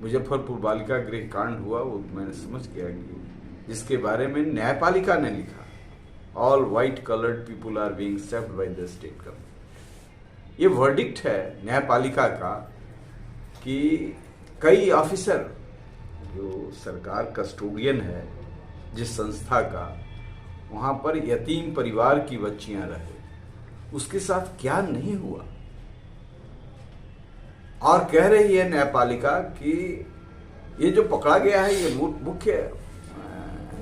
मुजफ्फरपुर बालिका गृह कांड हुआ, वो मैंने समझ गया कि जिसके बारे में न्यायपालिका ने लिखा, all white coloured people are being served by the state government. ये वर्डिक्ट है न्यायपालिका का कि कई ऑफिसर, जो सरकार कस्टोडियन है जिस संस्था का, वहां पर यतीम परिवार की बच्चियां रहे, उसके साथ क्या नहीं हुआ। और कह रही है न्यायपालिका कि ये जो पकड़ा गया है ये मुख्य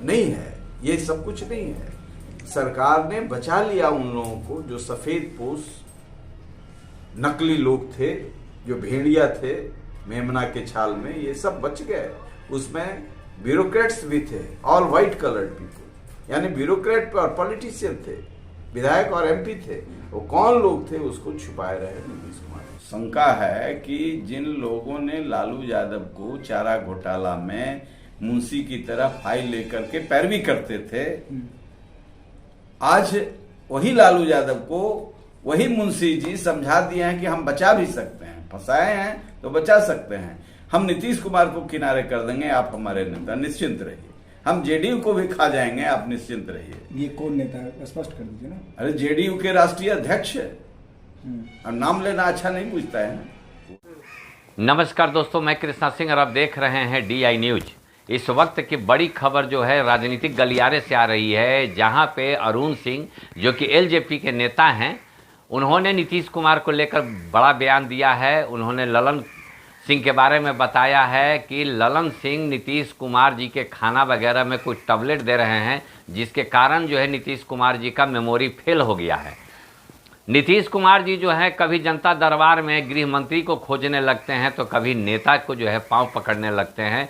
नहीं है, ये सब कुछ नहीं है। सरकार ने बचा लिया उन लोगों को जो सफेद पोश नकली लोग थे, जो भेड़िया थे मेमना के छाल में, ये सब बच गए। उसमें ब्यूरोक्रेट्स भी थे, ऑल वाइट कलर्ड पीपुल, यानी ब्यूरोक्रेट और पॉलिटिशियन थे, विधायक और एमपी थे। वो कौन लोग थे उसको छुपाए रहे नीतीश कुमार। शंका है कि जिन लोगों ने लालू यादव को चारा घोटाला में मुंशी की तरह फाइल लेकर के पैरवी करते थे, आज वही लालू यादव को वही मुंशी जी समझा दिए हैं कि हम बचा भी सकते हैं, फंसाए हैं तो बचा सकते हैं, हम नीतीश कुमार को किनारे कर देंगे, आप हमारे नेता निश्चिंत रहिए, हम जेडीयू को भी खा जाएंगे, आप निश्चिंत रहिए। ये कौन नेता है, स्पष्ट कर दीजिए ना। अरे जेडीयू के राष्ट्रीय अध्यक्ष है, और नाम लेना अच्छा नहीं पूछता है ना। नमस्कार दोस्तों, मैं कृष्णा सिंह और आप देख रहे हैं DI न्यूज। इस वक्त की बड़ी खबर जो है राजनीतिक गलियारे से आ रही है, जहां पे अरुण सिंह जो कि LJP के नेता हैं, उन्होंने नीतीश कुमार को लेकर बड़ा बयान दिया है। उन्होंने ललन सिंह के बारे में बताया है कि ललन सिंह नीतीश कुमार जी के खाना वगैरह में कुछ टैबलेट दे रहे हैं, जिसके कारण जो है नीतीश कुमार जी का मेमोरी फेल हो गया है। नीतीश कुमार जी जो है कभी जनता दरबार में गृह मंत्री को खोजने लगते हैं तो कभी नेता को जो है पांव पकड़ने लगते हैं।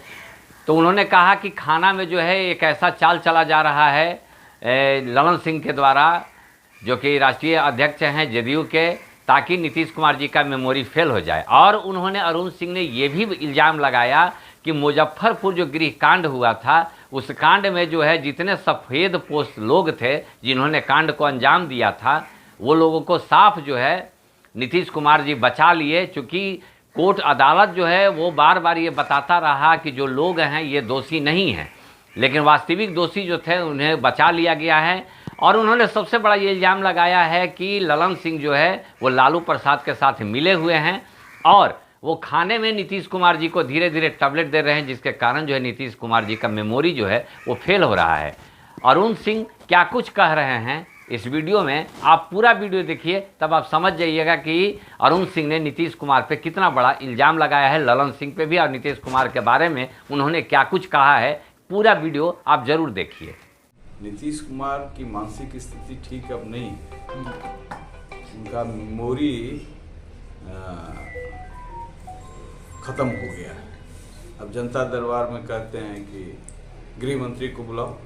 तो उन्होंने कहा कि खाना में जो है एक ऐसा चाल चला जा रहा है ललन सिंह के द्वारा, जो कि राष्ट्रीय अध्यक्ष हैं JDU के, ताकि नीतीश कुमार जी का मेमोरी फेल हो जाए। और उन्होंने अरुण सिंह ने ये भी इल्ज़ाम लगाया कि मुजफ्फरपुर जो गृह कांड हुआ था, उस कांड में जो है जितने सफ़ेद पोश लोग थे जिन्होंने कांड को अंजाम दिया था, वो लोगों को साफ जो है नीतीश कुमार जी बचा लिए। चूँकि कोर्ट अदालत जो है वो बार बार ये बताता रहा कि जो लोग हैं ये दोषी नहीं हैं, लेकिन वास्तविक दोषी जो थे उन्हें बचा लिया गया है। और उन्होंने सबसे बड़ा ये इल्ज़ाम लगाया है कि ललन सिंह जो है वो लालू प्रसाद के साथ मिले हुए हैं और वो खाने में नीतीश कुमार जी को धीरे धीरे टैबलेट दे रहे हैं, जिसके कारण जो है नीतीश कुमार जी का मेमोरी जो है वो फेल हो रहा है। अरुण सिंह क्या कुछ कह रहे हैं इस वीडियो में, आप पूरा वीडियो देखिए, तब आप समझ जाइएगा कि अरुण सिंह ने नीतीश कुमार पे कितना बड़ा इल्ज़ाम लगाया है, ललन सिंह पे भी, और नीतीश कुमार के बारे में उन्होंने क्या कुछ कहा है। पूरा वीडियो आप जरूर देखिए। नीतीश कुमार की मानसिक स्थिति ठीक अब नहीं, उनका मेमोरी खत्म हो गया है। अब जनता दरबार में कहते हैं कि गृह मंत्री को बुलाओ,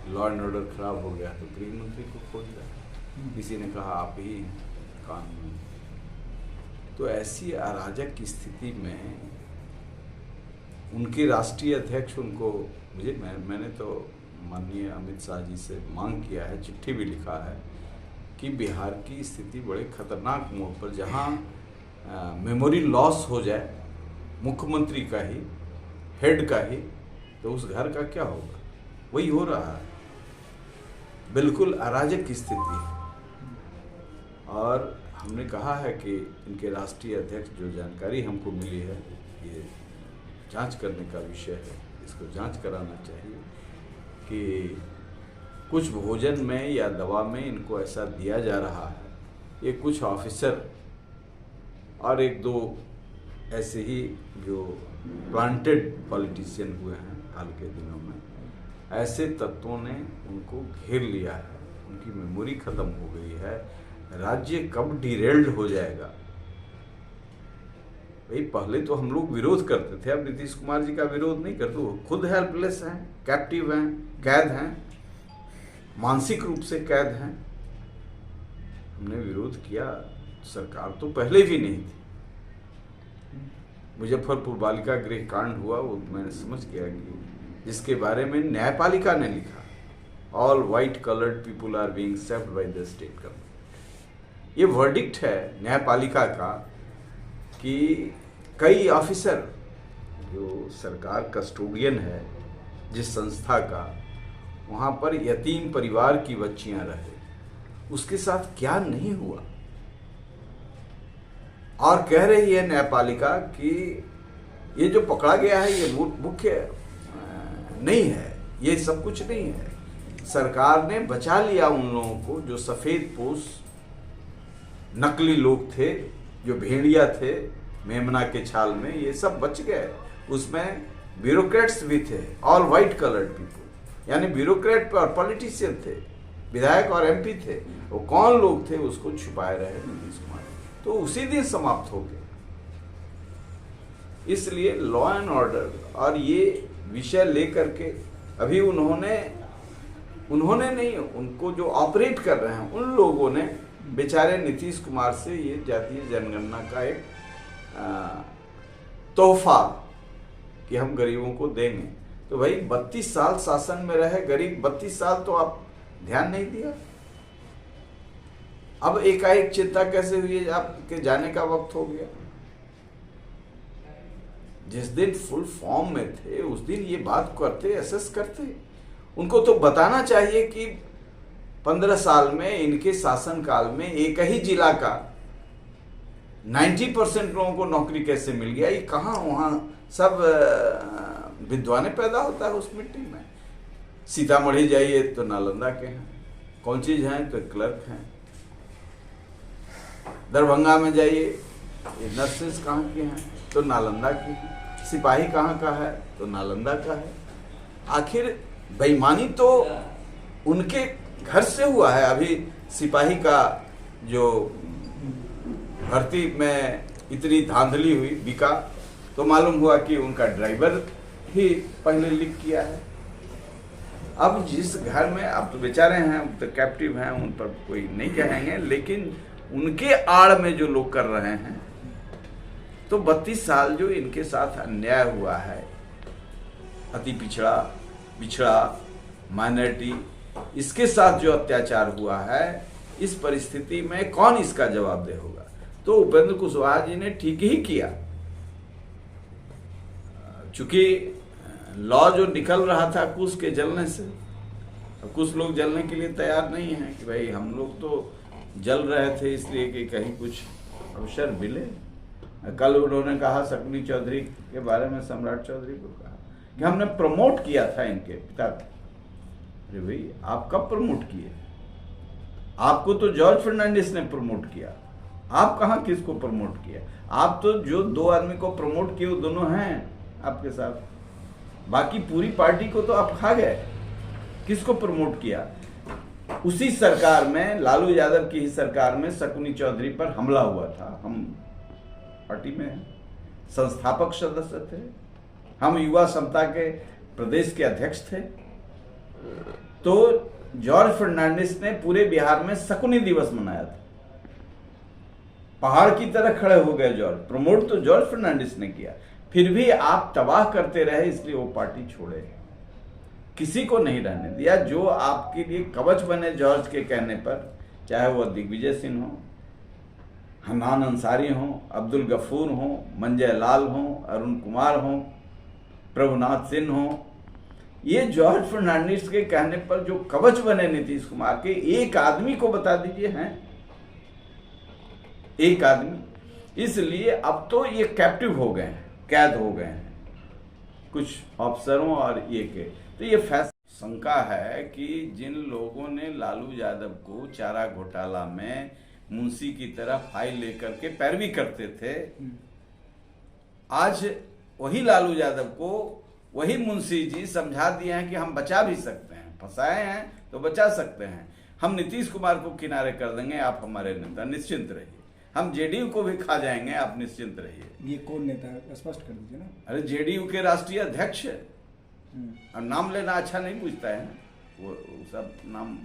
लॉ एंड ऑर्डर खराब हो गया तो गृह मंत्री को खोज रहा। किसी ने कहा आप ही कानून। तो ऐसी अराजक की स्थिति में उनके राष्ट्रीय अध्यक्ष उनको, मैंने तो माननीय अमित शाह जी से मांग किया है, चिट्ठी भी लिखा है कि बिहार की स्थिति बड़े खतरनाक मोड़ पर, जहां मेमोरी लॉस हो जाए मुख्यमंत्री का ही, हेड का ही, तो उस घर का क्या होगा। वही हो रहा है, बिल्कुल अराजक की स्थिति है। और हमने कहा है कि इनके राष्ट्रीय अध्यक्ष, जो जानकारी हमको मिली है, ये जांच करने का विषय है, इसको जांच कराना चाहिए कि कुछ भोजन में या दवा में इनको ऐसा दिया जा रहा है। ये कुछ ऑफिसर और एक दो ऐसे ही जो प्लांटेड पॉलिटिशियन हुए हैं हाल के दिनों में, ऐसे तत्वों ने उनको घेर लिया है, उनकी मेमोरी खत्म हो गई है। राज्य कब डिरेल्ड हो जाएगा। भाई पहले तो हम लोग विरोध करते थे, अब नीतीश कुमार जी का विरोध नहीं करते, वो खुद हेल्पलेस हैं, कैप्टिव हैं, कैद हैं, मानसिक रूप से कैद हैं। हमने विरोध किया, सरकार तो पहले भी नहीं थी। मुजफ्फरपुर बालिका गृह कांड हुआ, वो मैंने समझ गया कि जिसके बारे में न्यायपालिका ने लिखा, all white coloured people are being served by the state government. ये वर्डिक्ट है न्यायपालिका का कि कई ऑफिसर, जो सरकार कस्टोडियन है जिस संस्था का, वहाँ पर यतीम परिवार की बच्चियां रहे, उसके साथ क्या नहीं हुआ। और कह रही है न्यायपालिका कि ये जो पकड़ा गया है ये मुख्य नहीं है, ये सब कुछ नहीं है। सरकार ने बचा लिया उन लोगों को जो सफेद पोश नकली लोग थे, जो भेड़िया थे मेमना के छाल में, ये सब बच गए। उसमें ब्यूरोक्रेट्स भी थे, ऑल वाइट कलर्ड पीपल, यानी ब्यूरोक्रेट और पॉलिटिशियन थे, विधायक और एमपी थे। वो कौन लोग थे उसको छुपाए रहे नीतीश कुमार, तो उसी दिन समाप्त हो गए। इसलिए लॉ एंड ऑर्डर और ये विषय लेकर के अभी उन्होंने नहीं, उनको जो ऑपरेट कर रहे हैं उन लोगों ने बेचारे नीतीश कुमार से ये जातीय जनगणना का एक तोहफा कि हम गरीबों को देंगे। तो भाई 32 साल शासन में रहे गरीब, 32 साल तो आप ध्यान नहीं दिया। अब एकाएक चिंता कैसे हुई आपके जाने का वक्त हो गया। जिस दिन फुल फॉर्म में थे उस दिन ये बात करते, एसेस करते। उनको तो बताना चाहिए कि 15 साल में इनके शासनकाल में एक ही जिला का 90% लोगों को नौकरी कैसे मिल गया। ये कहाँ, वहाँ सब विद्वान पैदा होता है उस मिट्टी में। सीतामढ़ी जाइए तो नालंदा के हैं, कौन चीज हैं तो क्लर्क हैं। दरभंगा में जाइए ये नर्सेस कहाँ के हैं तो नालंदा की हैं। सिपाही कहाँ का है तो नालंदा का है। आखिर बेईमानी तो उनके घर से हुआ है। अभी सिपाही का जो भर्ती में इतनी धांधली हुई, बिका, तो मालूम हुआ कि उनका ड्राइवर ही पहले लीक किया है। अब जिस घर में, अब तो बेचारे हैं, अब तो कैप्टिव हैं, उन पर कोई नहीं कहेंगे, लेकिन उनके आड़ में जो लोग कर रहे हैं, तो 32 साल जो इनके साथ अन्याय हुआ है, अति पिछड़ा माइनॉरिटी, इसके साथ जो अत्याचार हुआ है, इस परिस्थिति में कौन इसका जवाबदेह होगा। तो उपेंद्र कुशवाहा जी ने ठीक ही किया, चूंकि लॉ जो निकल रहा था कुछ के जलने से, कुछ लोग जलने के लिए तैयार नहीं है कि भाई हम लोग तो जल रहे थे इसलिए कि कहीं कुछ अवसर मिले। कल उन्होंने कहा शकुनी चौधरी के बारे में, सम्राट चौधरी को कहा कि हमने प्रमोट किया था इनके पिता को। अरे भाई आप कब प्रमोट किए? आपको तो जॉर्ज फर्नांडिस ने प्रमोट किया, आप कहाँ किसको प्रमोट किया? आप तो जो 2 आदमी को प्रमोट किए वो दोनों हैं आपके साथ, बाकी पूरी पार्टी को तो आप खा गए। किसको प्रमोट किया? उसी सरकार में, लालू यादव की ही सरकार में शकुनी चौधरी पर हमला हुआ था। हम पार्टी में संस्थापक सदस्य थे, हम युवा समता के प्रदेश के अध्यक्ष थे। तो जॉर्ज फर्नांडिस ने पूरे बिहार में शकुनी दिवस मनाया था, पहाड़ की तरह खड़े हो गए जॉर्ज। प्रमोट तो जॉर्ज फर्नांडिस ने किया, फिर भी आप तबाह करते रहे, इसलिए वो पार्टी छोड़े, किसी को नहीं रहने दिया। जो आपके लिए कवच बने जॉर्ज के कहने पर, चाहे वो दिग्विजय सिंह हो, हन्नान अंसारी हो, अब्दुल गफूर हो, मंजय लाल हो, अरुण कुमार हो, प्रभुनाथ सिंह हो, ये जॉर्ज फर्नांडिस के कहने पर जो कवच बने नीतीश कुमार के, एक आदमी को बता दीजिए हैं, एक आदमी। इसलिए अब तो ये कैप्टिव हो गए हैं, कैद हो गए हैं कुछ अफसरों और ये के। तो ये फैसला, शंका है कि जिन लोगों ने लालू यादव को चारा घोटाला में मुंशी की तरह फाइल लेकर के पैरवी करते थे, आज वही लालू यादव को वही मुंशी जी समझा दिए हैं कि हम बचा भी सकते हैं, फंसाए हैं तो बचा सकते हैं, हम नीतीश कुमार को किनारे कर देंगे, आप हमारे नेता निश्चिंत रहिए, हम जेडीयू को भी खा जाएंगे, आप निश्चिंत रहिए। ये कौन नेता है, स्पष्ट कर दीजिए ना। अरे जेडीयू के राष्ट्रीय अध्यक्ष है, और नाम लेना अच्छा नहीं पूछता है, वो सब नाम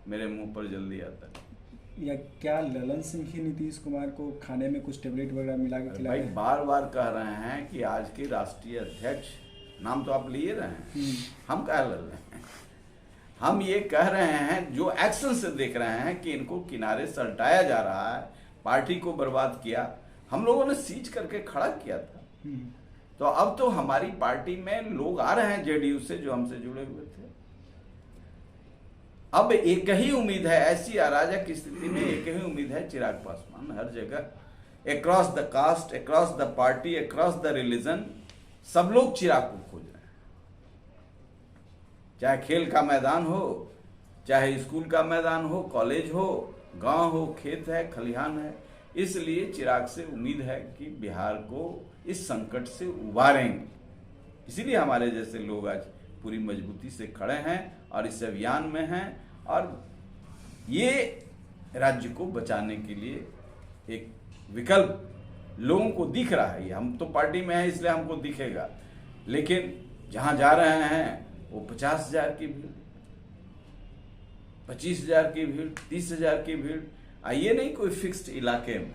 मेरे मुंह पर जल्दी आता है। या क्या ललन सिंह ही नीतीश कुमार को खाने में कुछ टेबलेट वगैरह मिला के खिलाए? भाई बार बार कह रहे हैं कि आज के राष्ट्रीय अध्यक्ष, नाम तो आप लिए रहे हैं, हम कह रहे हैं, हम ये कह रहे हैं जो एक्शन से देख रहे हैं कि इनको किनारे सलटाया जा रहा है, पार्टी को बर्बाद किया। हम लोगों ने सीज करके खड़ा किया था, तो अब तो हमारी पार्टी में लोग आ रहे हैं जेडीयू से जो हमसे जुड़े हुए थे। अब एक ही उम्मीद है, ऐसी अराजक की स्थिति में एक ही उम्मीद है, चिराग पासवान हर जगह across the caste, across the party, across the religion, सब लोग चिराग को खोज रहे हैं। चाहे खेल का मैदान हो, चाहे स्कूल का मैदान हो, कॉलेज हो, गांव हो, खेत है, खलिहान है, इसलिए चिराग से उम्मीद है कि बिहार को इस संकट से उबारेंगे। इसीलिए हमारे जैसे लोग आज पूरी मजबूती से खड़े हैं और इस अभियान में हैं और ये राज्य को बचाने के लिए एक विकल्प लोगों को दिख रहा है। हम तो पार्टी में हैं इसलिए हमको दिखेगा, लेकिन जहां जा रहे हैं वो 50,000 की भीड़, 25,000 की भीड़, 30,000 की भीड़। आइए नहीं कोई फिक्स्ड इलाके में,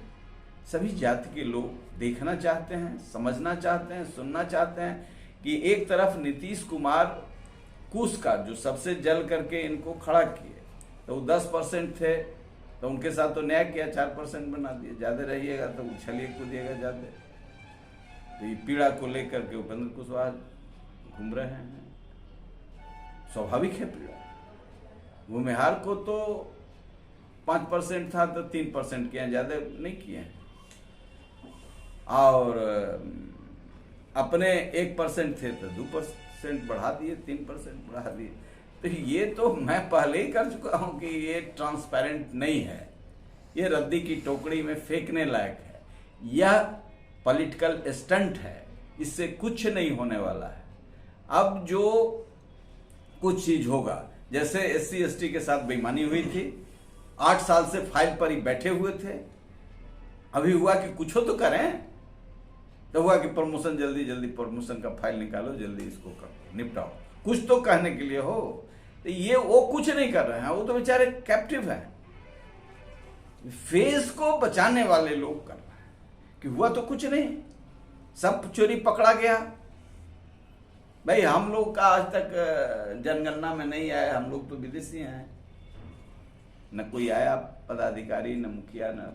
सभी जाति के लोग देखना चाहते हैं, समझना चाहते हैं, सुनना चाहते हैं कि एक तरफ नीतीश कुमार कूस का जो सबसे जल करके इनको खड़ा किए, तो वो 10% थे तो उनके साथ तो न्याय किया, 4% बना दिए। ज्यादा रहिएगा तो उछलिए कूदिएगा ज्यादा। तो ये पीड़ा को लेकर के उपेंद्र कुशवाहा घूम रहे हैं, स्वाभाविक है पीड़ा। भूमिहार को तो 5% था तो 3% किए, ज्यादा नहीं किए। और अपने 1% थे तो 2% बढ़ा दिए, 3% बढ़ा दिए। तो ये तो मैं पहले ही कर चुका हूं कि ये ट्रांसपेरेंट नहीं है, ये रद्दी की टोकरी में फेंकने लायक है, यह पॉलिटिकल स्टंट है, इससे कुछ नहीं होने वाला है। अब जो कुछ चीज होगा, जैसे SC ST के साथ बेईमानी हुई थी, 8 साल से फाइल पर ही बैठे हुए थे, अभी हुआ कि कुछ तो करें, तो हुआ कि प्रमोशन, जल्दी जल्दी प्रमोशन का फाइल निकालो, जल्दी इसको निपटाओ, कुछ तो कहने के लिए हो। तो ये वो कुछ नहीं कर रहे हैं, वो तो बेचारे कैप्टिव हैं। फेस को बचाने वाले लोग कर रहे हैं कि हुआ तो कुछ नहीं, सब चोरी पकड़ा गया। भाई हम लोग का आज तक जनगणना में नहीं आया, हम लोग तो विदेशी हैं, न कोई आया पदाधिकारी, न मुखिया, न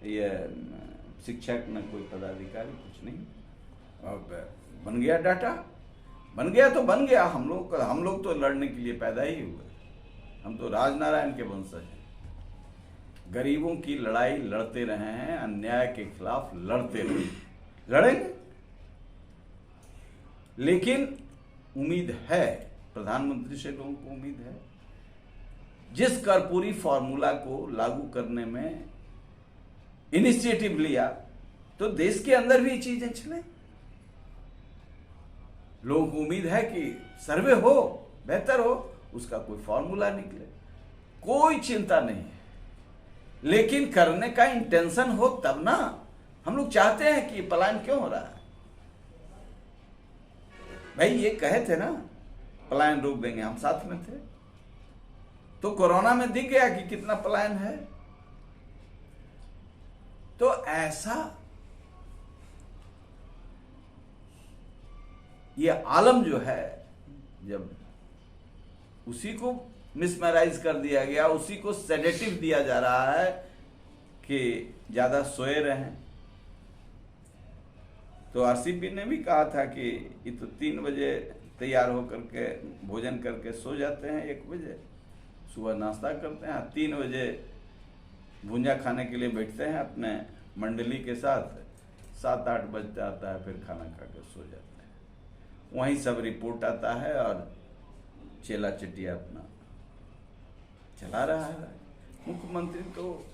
ये शिक्षक, न कोई पदाधिकारी, कुछ नहीं। अब बन गया डाटा, बन गया तो बन गया। हम लोग तो लड़ने के लिए पैदा ही हुए, हम तो राजनारायण के वंशज हैं। गरीबों की लड़ाई लड़ते रहे हैं, अन्याय के खिलाफ लड़ते रहे, लड़ेंगे। लेकिन उम्मीद है, प्रधानमंत्री से लोगों को उम्मीद है, जिस कर्पूरी फॉर्मूला को लागू करने में इनिशिएटिव लिया तो देश के अंदर भी चीजें चले। लोगों को उम्मीद है कि सर्वे हो, बेहतर हो, उसका कोई फॉर्मूला निकले, कोई चिंता नहीं है। लेकिन करने का इंटेंशन हो तब ना। हम लोग चाहते हैं कि पलायन क्यों हो रहा है। भाई ये कहे थे ना पलायन रोक देंगे, हम साथ में थे, तो कोरोना में दिख गया कि कितना पलायन है। तो ऐसा ये आलम जो है, जब उसी को मिसमैराइज कर दिया गया, उसी को सेडेटिव दिया जा रहा है कि ज्यादा सोए रहें। तो RCP ने भी कहा था कि ये तो 3 बजे तैयार होकर के भोजन करके सो जाते हैं, 1 बजे सुबह नाश्ता करते हैं, 3 बजे भुंजा खाने के लिए बैठते हैं अपने मंडली के साथ, 7-8 बजते आता है, फिर खाना खा के सो जाते हैं। वहीं सब रिपोर्ट आता है और चेला चटिया अपना चला रहा है। मुख्यमंत्री तो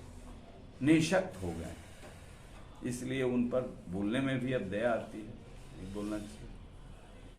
निःशक्त हो गए, इसलिए उन पर बोलने में भी अब दया आती है, नहीं बोलना चाहिए।